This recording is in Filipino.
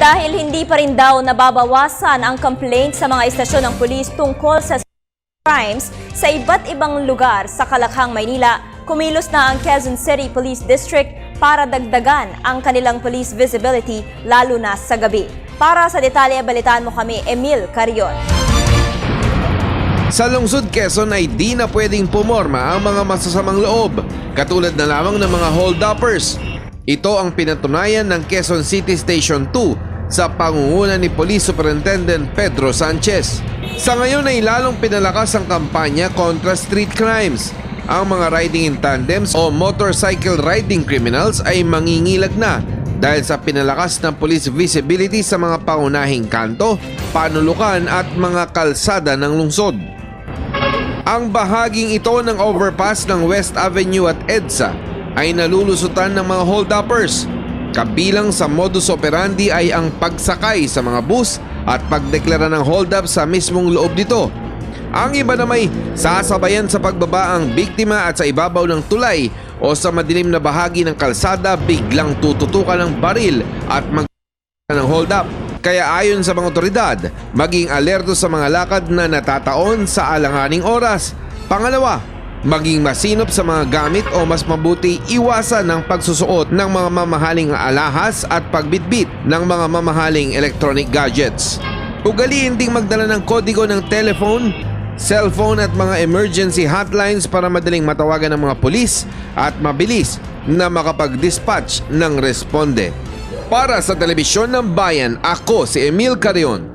Dahil hindi pa rin daw nababawasan ang complaint sa mga istasyon ng pulis tungkol sa crimes sa iba't ibang lugar sa Kalakhang, Maynila, kumilos na ang Quezon City Police District para dagdagan ang kanilang police visibility lalo na sa gabi. Para sa detalye, balitaan mo kami, Emil Carion. Sa lungsod Quezon ay di na pwedeng pumorma ang mga masasamang loob, katulad na lamang ng mga hold-uppers. Ito ang pinatunayan ng Quezon City Station 2 sa pangunguna ni Police Superintendent Pedro Sanchez. Sa ngayon ay lalong pinalakas ang kampanya kontra street crimes. Ang mga riding in tandems o motorcycle riding criminals ay mangingilag na dahil sa pinalakas ng police visibility sa mga pangunahing kanto, panulukan at mga kalsada ng lungsod. Ang bahaging ito ng overpass ng West Avenue at EDSA ay nalulusutan ng mga hold-uppers. Kabilang sa modus operandi ay ang pagsakay sa mga bus at pagdeklara ng hold-up sa mismong loob nito. Ang iba na may sasabayan sa pagbaba ang biktima at sa ibabaw ng tulay o sa madilim na bahagi ng kalsada biglang tututukan ng baril at ng hold-up. Kaya ayon sa mga otoridad, maging alerto sa mga lakad na natataon sa alanganing oras. Pangalawa, maging masinop sa mga gamit o mas mabuti iwasan ng pagsusuot ng mga mamahaling alahas at pagbitbit ng mga mamahaling electronic gadgets. Ugaliin ding magdala ng kodigo ng telephone, cellphone at mga emergency hotlines para madaling matawagan ng mga pulis at mabilis na makapag-dispatch ng responde. Para sa Telebisyon ng Bayan, ako si Emil Carion.